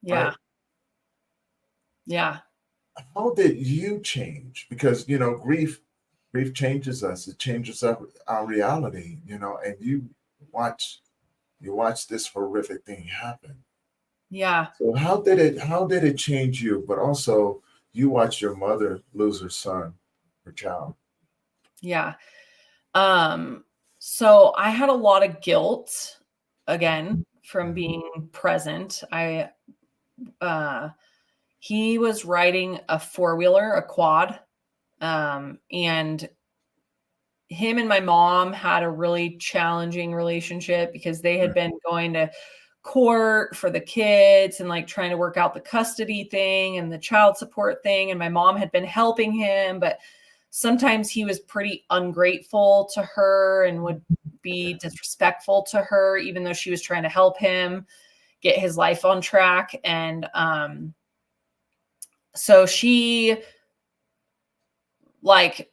right? Yeah. Yeah. How did you change? Because grief changes us. It changes our reality. And watch you watch this horrific thing happen. Yeah. So how did it change you? But also you watch your mother lose her son, her child. Yeah. So I had a lot of guilt again from Mhm. being present. Uh he was riding a four-wheeler, a quad. And him and my mom had a really challenging relationship because they had been going to court for the kids and like trying to work out the custody thing and the child support thing. And my mom had been helping him, but sometimes he was pretty ungrateful to her and would be disrespectful to her, even though she was trying to help him get his life on track. And so like,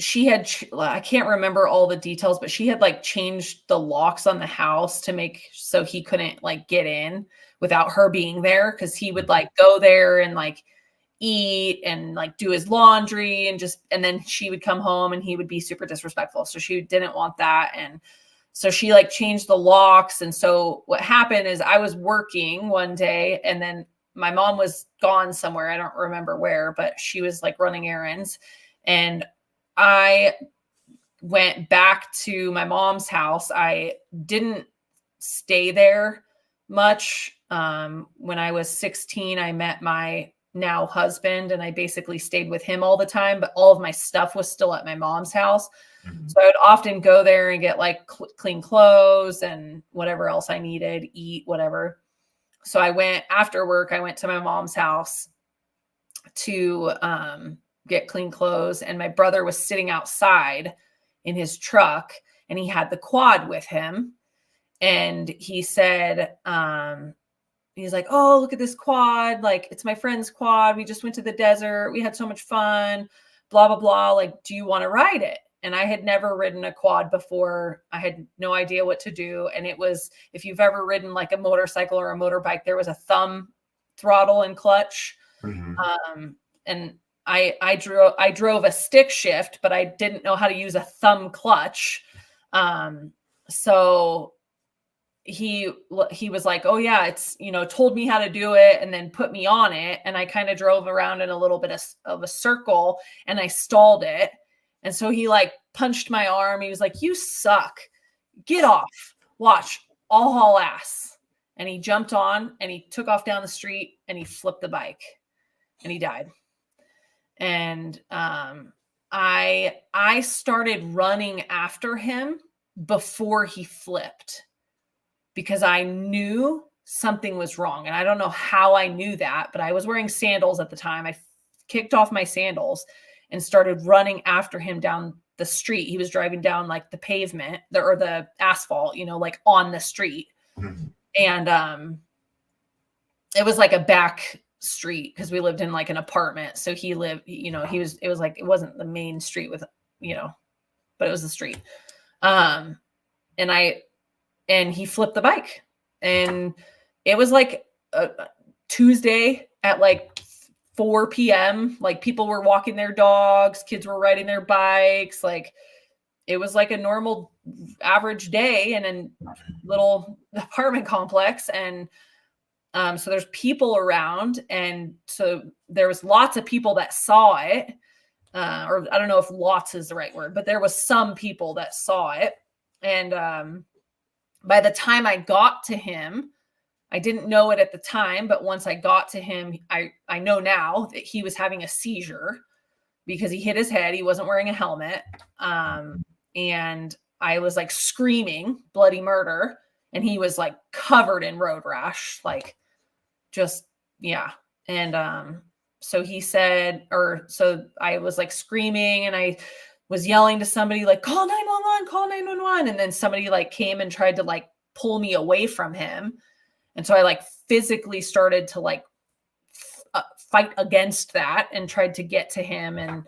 I can't remember all the details, but she had like changed the locks on the house to make so he couldn't like get in without her being there. Cause he would like go there and like eat and like do his laundry and then she would come home and he would be super disrespectful. So she didn't want that. And so she like changed the locks. And so what happened is I was working one day and then my mom was gone somewhere. I don't remember where, but she was like running errands. And I went back to my mom's house. I didn't stay there much. When I was 16, I met my now husband and I basically stayed with him all the time, but all of my stuff was still at my mom's house. Mhm. So I would often go there and get like clean clothes and whatever else I needed, eat, whatever. So after work, I went to my mom's house to get clean clothes. And my brother was sitting outside in his truck and he had the quad with him. And he said, he's like, "Oh, look at this quad. Like, it's my friend's quad. We just went to the desert. We had so much fun, blah, blah, blah. Like, do you want to ride it?" And I had never ridden a quad before. I had no idea what to do. And it was, if you've ever ridden like a motorcycle or a motorbike, there was a thumb throttle and clutch. Mhm. And I drove a stick shift, but I didn't know how to use a thumb clutch. So he was like, "Oh yeah, it's, told me how to do it and then put me on it." And I kind of drove around in a little bit of a circle and I stalled it. And so he like punched my arm. He was like, "You suck. Get off. Watch. I'll haul ass." And he jumped on and he took off down the street and he flipped the bike and he died. And I started running after him before he flipped, because I knew something was wrong. And I don't know how I knew that, but I was wearing sandals at the time. I kicked off my sandals and started running after him down the street. He was driving down like the pavement or the asphalt, like on the street. Mm-hmm. And it was like a back street because we lived in like an apartment. So he lived, it was like, it wasn't the main street with, but it was the street. And he flipped the bike, and it was like a Tuesday at like 4 p.m. Like people were walking their dogs, kids were riding their bikes. Like it was like a normal average day in a little apartment complex. And so there's people around. And so there was lots of people that saw it. Or I don't know if lots is the right word, but there was some people that saw it. And by the time I got to him, I didn't know it at the time, but once I got to him, I know now that he was having a seizure because he hit his head. He wasn't wearing a helmet. And I was like screaming bloody murder, and he was like covered in road rash, like just, yeah. And so he said, so I was like screaming, and I was yelling to somebody like, call 911, call 911. And then somebody like came and tried to like pull me away from him. And so I like physically started to like fight against that and tried to get to him.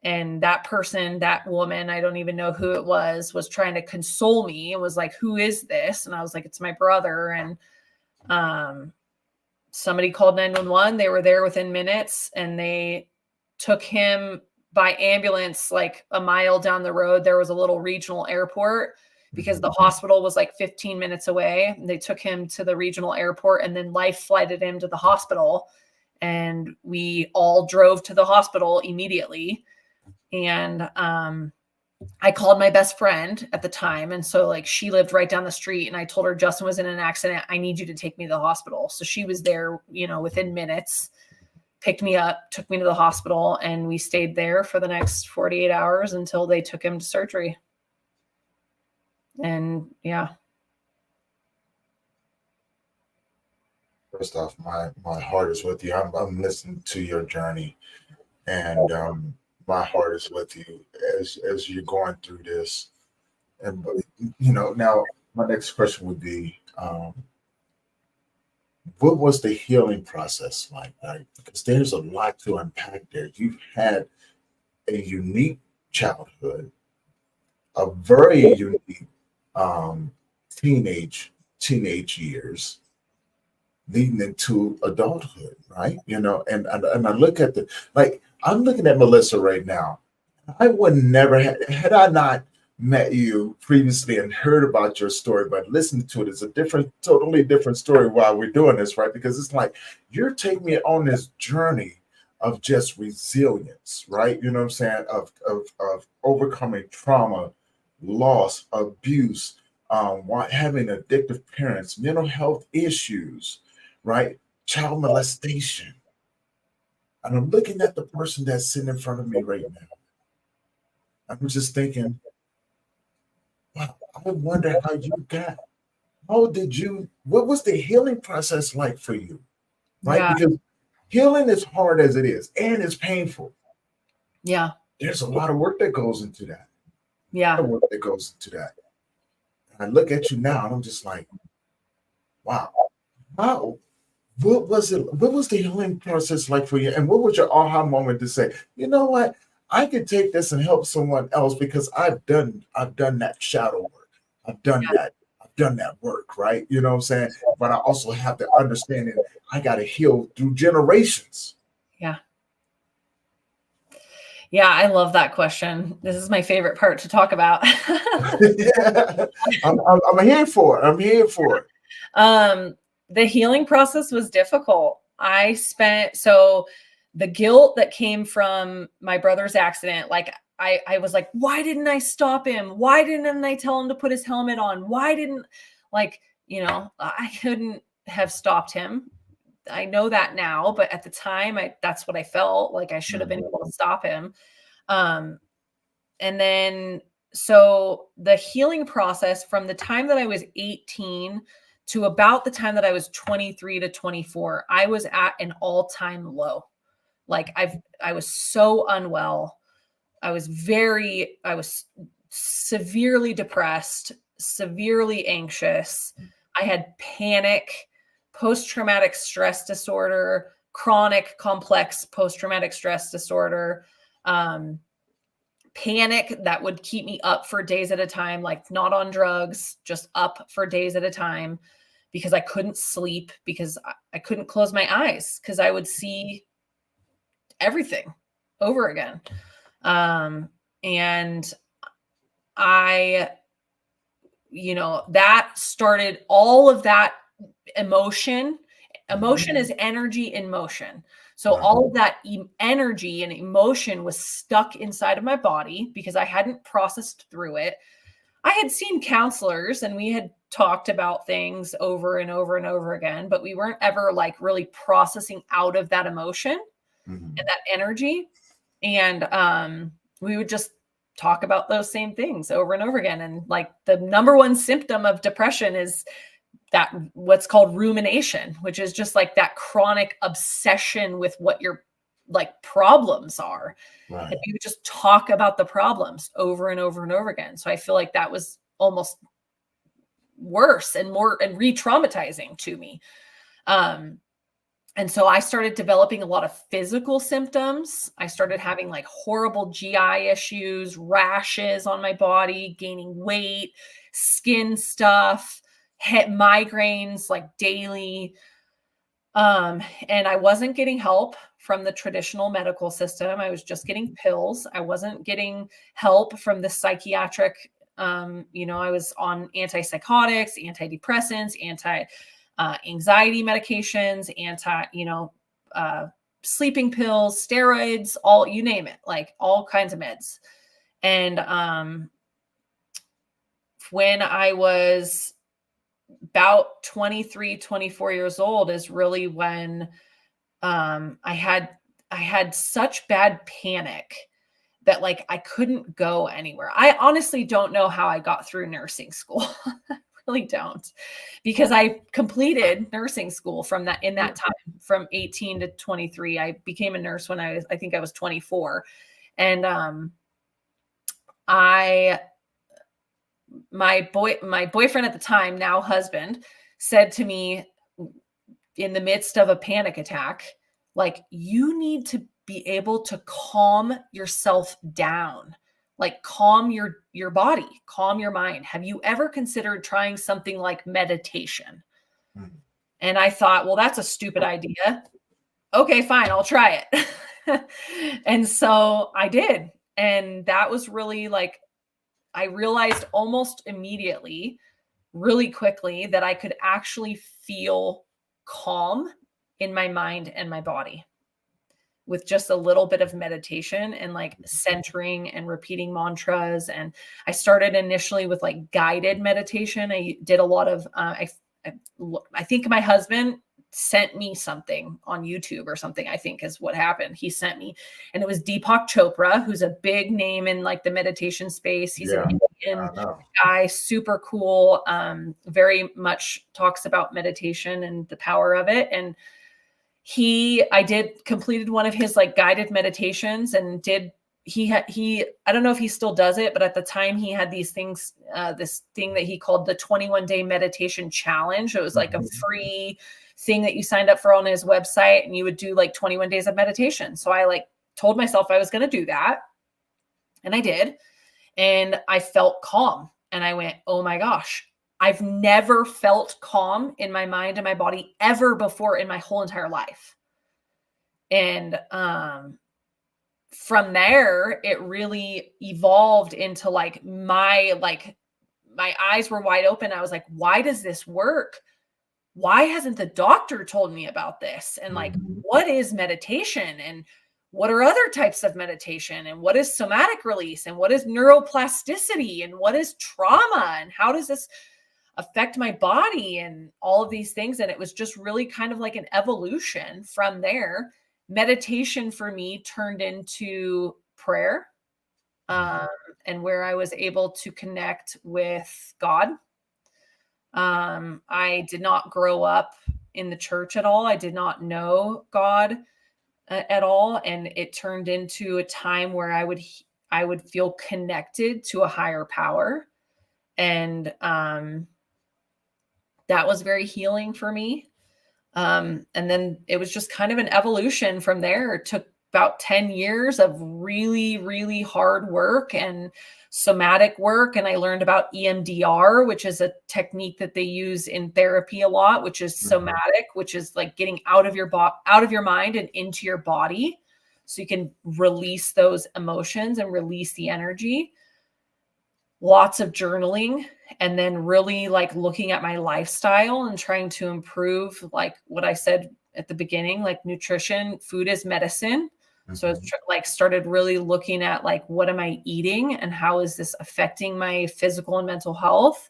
And that person, that woman, I don't even know who it was trying to console me and was like, who is this? And I was like, it's my brother. And somebody called 911. They were there within minutes, and they took him by ambulance like a mile down the road. There was a little regional airport because the hospital was like 15 minutes away. And they took him to the regional airport and then life flighted him to the hospital. And we all drove to the hospital immediately. And I called my best friend at the time. And so like she lived right down the street, and I told her Justin was in an accident. I need you to take me to the hospital. So she was there, within minutes, picked me up, took me to the hospital, and we stayed there for the next 48 hours until they took him to surgery. And yeah. First off, my heart is with you. I'm listening to your journey, and my heart is with you as you're going through this. And now my next question would be, what was the healing process like? Right? Because there's a lot to unpack there. You've had a unique childhood, a very unique teenage years, leading into adulthood, right? And I look at I'm looking at Melissa right now. I would never had I not met you previously and heard about your story, but listening to it is a totally different story while we're doing this, right? Because it's like you're taking me on this journey of just resilience, right? You know what I'm saying? Of overcoming trauma, loss, abuse, having addictive parents, mental health issues, right? Child molestation. And I'm looking at the person that's sitting in front of me right now. I'm just thinking, wow, I wonder what was the healing process like for you? Right? Yeah. Because healing is hard as it is, and it's painful. Yeah. There's a lot of work that goes into that. Yeah. And I look at you now, and I'm just like, wow. What was the healing process like for you? And what was your aha moment to say, you know what? I could take this and help someone else because I've done that shadow work. I've done that work, right? You know what I'm saying? But I also have the understanding I got to heal through generations. Yeah. Yeah, I love that question. This is my favorite part to talk about. Yeah, I'm here for it. The healing process was difficult. So the guilt that came from my brother's accident, like I was like, why didn't I stop him? Why didn't I tell him to put his helmet on? Why didn't I couldn't have stopped him. I know that now, but at the time that's what I felt like. I should have been able to stop him. And then, so the healing process from the time that I was 18 to about the time that I was 23 to 24, I was at an all-time low. Like I was so unwell. I was severely depressed, severely anxious. I had panic, post-traumatic stress disorder, chronic complex post-traumatic stress disorder, panic that would keep me up for days at a time, like not on drugs, just up for days at a time, because I couldn't sleep, because I couldn't close my eyes, because I would see everything over again. And I, that started all of that emotion. Emotion is energy in motion. So all of that energy and emotion was stuck inside of my body because I hadn't processed through it. I had seen counselors and we had talked about things over and over and over again, but we weren't ever like really processing out of that emotion and that energy. And we would just talk about those same things over and over again. And like the number one symptom of depression is that what's called rumination, which is just like that chronic obsession with what your like problems are. Right. And you would just talk about the problems over and over and over again. So I feel like that was almost worse and more and re-traumatizing to me. And so I started developing a lot of physical symptoms. I started having like horrible GI issues, rashes on my body, gaining weight, skin stuff, migraines like daily. And I wasn't getting help from the traditional medical system. I was just getting pills. I wasn't getting help from the psychiatric. I was on antipsychotics, antidepressants, anxiety medications, sleeping pills, steroids, all, you name it, like all kinds of meds. And when I was about 23, 24 years old is really when I had such bad panic that like I couldn't go anywhere. I honestly don't know how I got through nursing school. Really don't, because I completed nursing school in that time from 18 to 23. I became a nurse when I think I was 24. And my boyfriend at the time, now husband, said to me in the midst of a panic attack, like, you need to be able to calm yourself down. Like calm your body, calm your mind. Have you ever considered trying something like meditation? And I thought, well, that's a stupid idea. Okay, fine, I'll try it. And so I did. And that was really like, I realized almost immediately, really quickly, that I could actually feel calm in my mind and my body with just a little bit of meditation and like centering and repeating mantras. And I started initially with like guided meditation. I did a lot of, I think my husband sent me something on YouTube or something, I think is what happened. He sent me, and it was Deepak Chopra, who's a big name in like the meditation space. He's an Indian guy, super cool. Very much talks about meditation and the power of it. And I completed one of his like guided meditations and I don't know if he still does it, but at the time he had these things, this thing that he called the 21-day meditation challenge. It was like a free thing that you signed up for on his website, and you would do like 21 days of meditation. So I like told myself I was going to do that. And I did. And I felt calm, and I went, oh my gosh, I've never felt calm in my mind and my body ever before in my whole entire life. And from there, it really evolved into like my eyes were wide open. I was like, why does this work? Why hasn't the doctor told me about this? And like, what is meditation? And what are other types of meditation? And what is somatic release? And what is neuroplasticity? And what is trauma? And how does this affect my body and all of these things? And it was just really kind of like an evolution from there. Meditation for me turned into prayer. and where I was able to connect with God. I did not grow up in the church at all. I did not know God at all. And it turned into a time where I would feel connected to a higher power. And that was very healing for me. And then it was just kind of an evolution from there. It took about 10 years of really, really hard work and somatic work. And I learned about EMDR, which is a technique that they use in therapy a lot, which is somatic, which is like getting out of your mind and into your body. So you can release those emotions and release the energy. Lots of journaling, and then really like looking at my lifestyle and trying to improve, like what I said at the beginning, like nutrition, food is medicine. So it's like started really looking at like, what am I eating and how is this affecting my physical and mental health?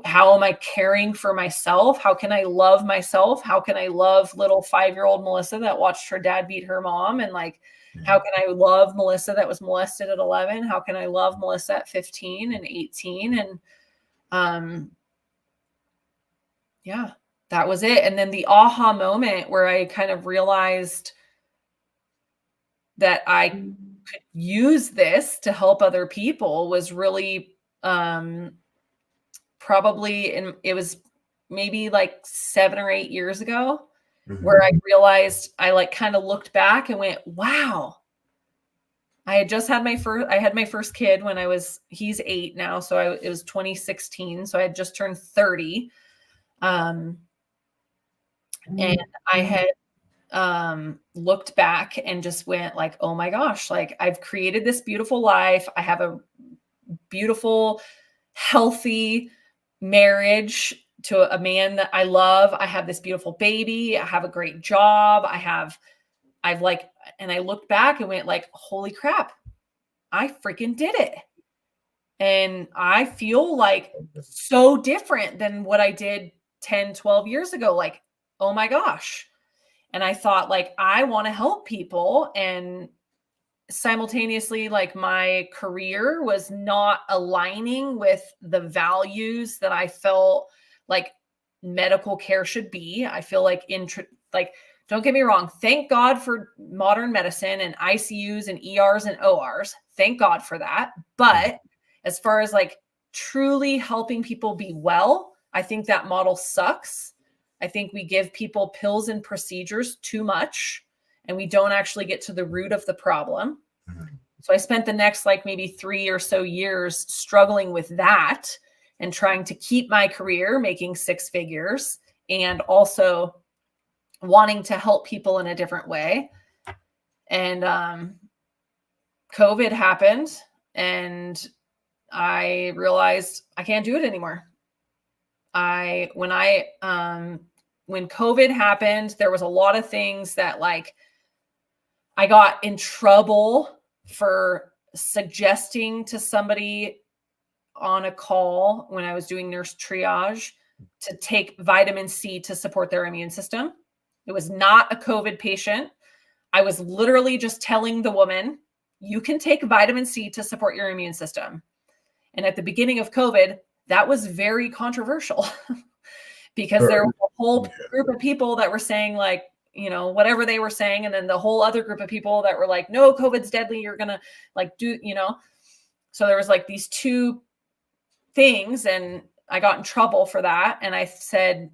How am I caring for myself? How can I love myself? How can I love little 5-year-old Melissa that watched her dad beat her mom? And like, how can I love Melissa that was molested at 11? How can I love Melissa at 15 and 18? And yeah, that was it. And then the aha moment where I kind of realized that I could use this to help other people was really it was maybe like 7 or 8 years ago, where I realized, I like kind of looked back and went, wow, I had just had my first kid when he's 8 now. So it was 2016. So I had just turned 30. And I had looked back and just went like, oh my gosh, like I've created this beautiful life. I have a beautiful, healthy marriage to a man that I love. I have this beautiful baby. I have a great job. And I looked back and went like, holy crap, I freaking did it. And I feel like so different than what I did 10, 12 years ago. Like, oh my gosh. And I thought like, I want to help people. And simultaneously, like my career was not aligning with the values that I felt like medical care should be. I feel like don't get me wrong. Thank God for modern medicine and ICUs and ERs and ORs. Thank God for that. But as far as like truly helping people be well, I think that model sucks. I think we give people pills and procedures too much, and we don't actually get to the root of the problem. So I spent the next like maybe 3 or so years struggling with that and trying to keep my career making 6 figures and also wanting to help people in a different way. And COVID happened and I realized I can't do it anymore. When COVID happened, there was a lot of things that like I got in trouble for suggesting to somebody on a call when I was doing nurse triage to take vitamin C to support their immune system. It was not a COVID patient. I was literally just telling the woman, you can take vitamin C to support your immune system. And at the beginning of COVID, that was very controversial because there was a whole group of people that were saying like, you know, whatever they were saying. And then the whole other group of people that were like, no, COVID's deadly. You're going to like do, you know, so there was like these two things and I got in trouble for that. And I said,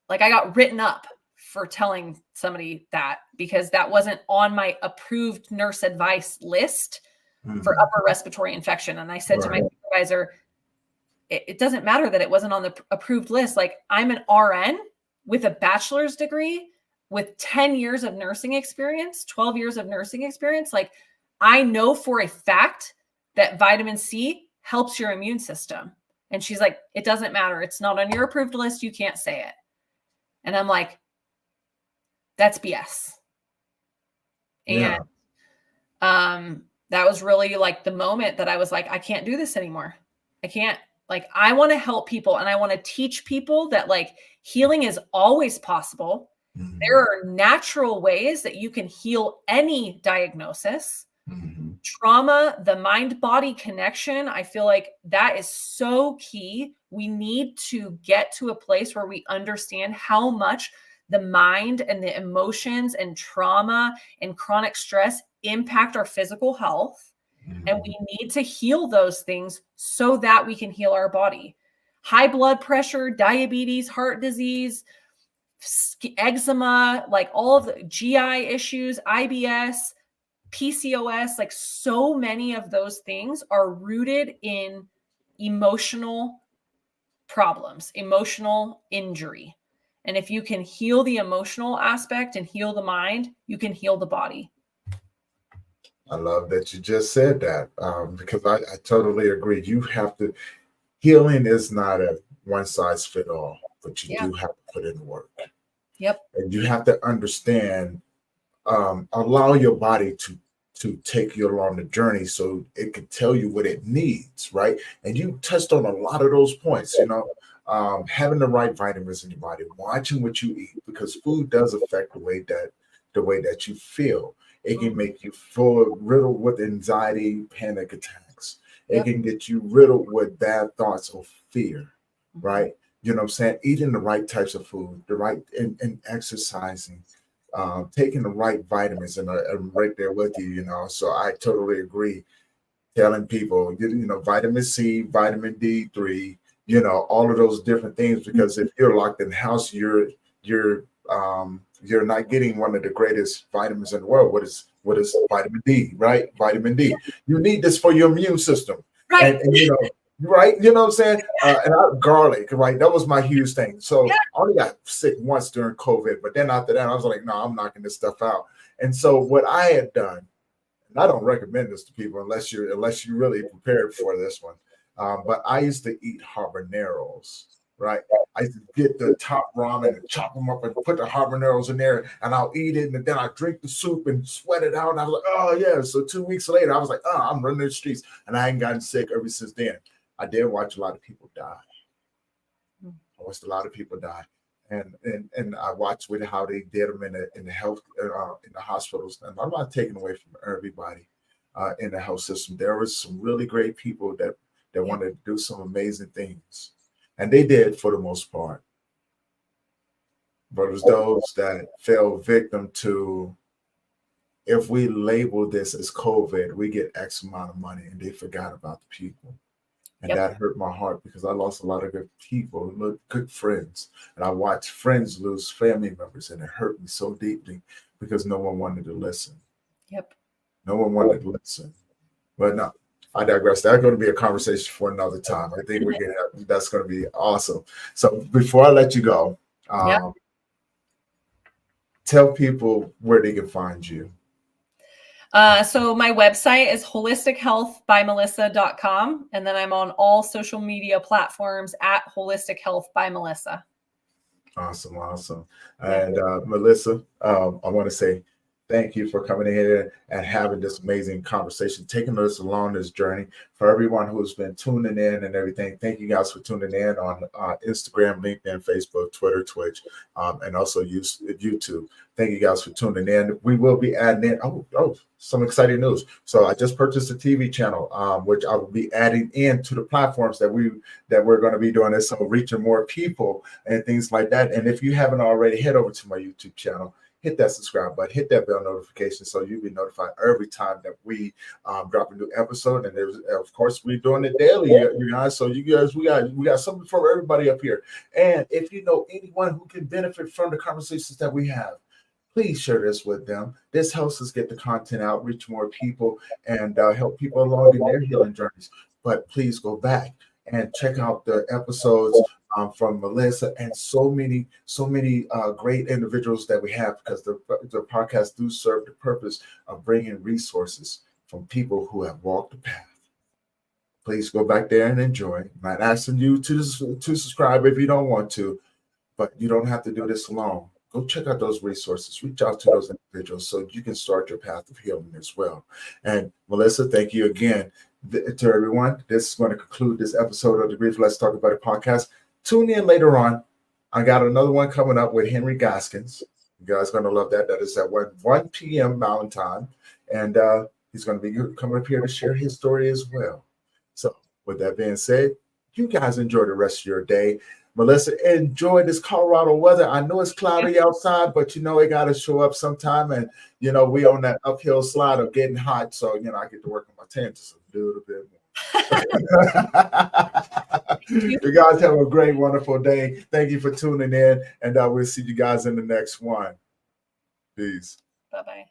like, I got written up for telling somebody that because that wasn't on my approved nurse advice list for upper respiratory infection. And I said to my supervisor, it doesn't matter that it wasn't on the approved list. Like I'm an RN with a bachelor's degree with 10 years of nursing experience, 12 years of nursing experience. Like I know for a fact that vitamin C helps your immune system. And she's like, it doesn't matter. It's not on your approved list. You can't say it. And I'm like, that's BS. And that was really like the moment that I was like, I can't do this anymore. I can't. Like, I want to help people and I want to teach people that like healing is always possible. There are natural ways that you can heal any diagnosis. Trauma, the mind-body connection, I feel like that is so key. We need to get to a place where we understand how much the mind and the emotions and trauma and chronic stress impact our physical health. And we need to heal those things so that we can heal our body. High blood pressure, diabetes, heart disease, eczema, like all of the GI issues, IBS, PCOS, like so many of those things are rooted in emotional problems, emotional injury. And if you can heal the emotional aspect and heal the mind, you can heal the body. I love that you just said that, because I totally agree. You have to, healing is not a one size fit all, but you do have to put in the work. Yep. And you have to understand, allow your body to take you along the journey so it can tell you what it needs, right? And you touched on a lot of those points, having the right vitamins in your body, watching what you eat, because food does affect the way that you feel. It can make you riddled with anxiety, panic attacks. It can get you riddled with bad thoughts or fear, right? You know what I'm saying? Eating the right types of food, and exercising, taking the right vitamins, and I'm right there with you, So I totally agree. Telling people, vitamin C, vitamin D3, all of those different things, because if you're locked in the house, you're not getting one of the greatest vitamins in the world. What is vitamin D, right? Vitamin D. You need this for your immune system, right? And right? You know what I'm saying? Garlic, right? That was my huge thing. So I only got sick once during COVID, but then after that, I was like, no, I'm knocking this stuff out. And so what I had done, and I don't recommend this to people unless you're really prepared for this one, but I used to eat habaneros, right? I used to get the top ramen and chop them up and put the habaneros in there, and I'll eat it, and then I drink the soup and sweat it out. And I was like, oh yeah. So 2 weeks later, I was like, oh, I'm running the streets, and I ain't gotten sick ever since then. I did watch a lot of people die. I watched a lot of people die, and I watched with how they did them in the health in the hospitals. And I'm not taking away from everybody in the health system. There was some really great people that wanted to do some amazing things, and they did for the most part. But it was those that fell victim to, if we label this as COVID, we get X amount of money, and they forgot about the people. And that hurt my heart, because I lost a lot of good people, good friends. And I watched friends lose family members, and it hurt me so deeply because no one wanted to listen. Yep. No one wanted to listen. But no, I digress. That's going to be a conversation for another time. I think that's going to be awesome. So before I let you go, tell people where they can find you. So my website is holistichealthbymelissa.com. And then I'm on all social media platforms at Holistic Health by Melissa. Awesome. And Melissa, I want to say thank you for coming in here and having this amazing conversation, taking us along this journey. For everyone who's been tuning in and everything, thank you guys for tuning in on Instagram, LinkedIn, Facebook, Twitter, Twitch, and also YouTube. Thank you guys for tuning in. We will be adding in, some exciting news. So I just purchased a TV channel, which I will be adding into the platforms that we're going to be doing this, so reaching more people and things like that. And if you haven't already, head over to my YouTube channel. Hit that subscribe button, hit that bell notification, so you'll be notified every time that we drop a new episode. And of course, we're doing it daily, you guys. So you guys, we got something for everybody up here. And if you know anyone who can benefit from the conversations that we have, please share this with them. This helps us get the content out, reach more people, and help people along in their healing journeys. But please go back and check out the episodes from Melissa and so many great individuals that we have, because the podcast do serve the purpose of bringing resources from people who have walked the path. Please go back there and enjoy. I'm not asking you to subscribe if you don't want to, but you don't have to do this alone. Go check out those resources. Reach out to those individuals so you can start your path of healing as well. And Melissa, thank you again to everyone. This is going to conclude this episode of the Brief Let's Talk About It podcast. Tune in later on. I got another one coming up with Henry Gaskins. You guys are going to love that. That is at 1 p.m. Mountain Time. And He's going to be coming up here to share his story as well. So with that being said, you guys enjoy the rest of your day. Melissa, enjoy this Colorado weather. I know it's cloudy outside, but you know it got to show up sometime. And you know we on that uphill slide of getting hot, so you know I get to work on my tan just a little bit more. You guys have a great, wonderful day. Thank you for tuning in, and we'll see you guys in the next one. Peace. Bye-bye.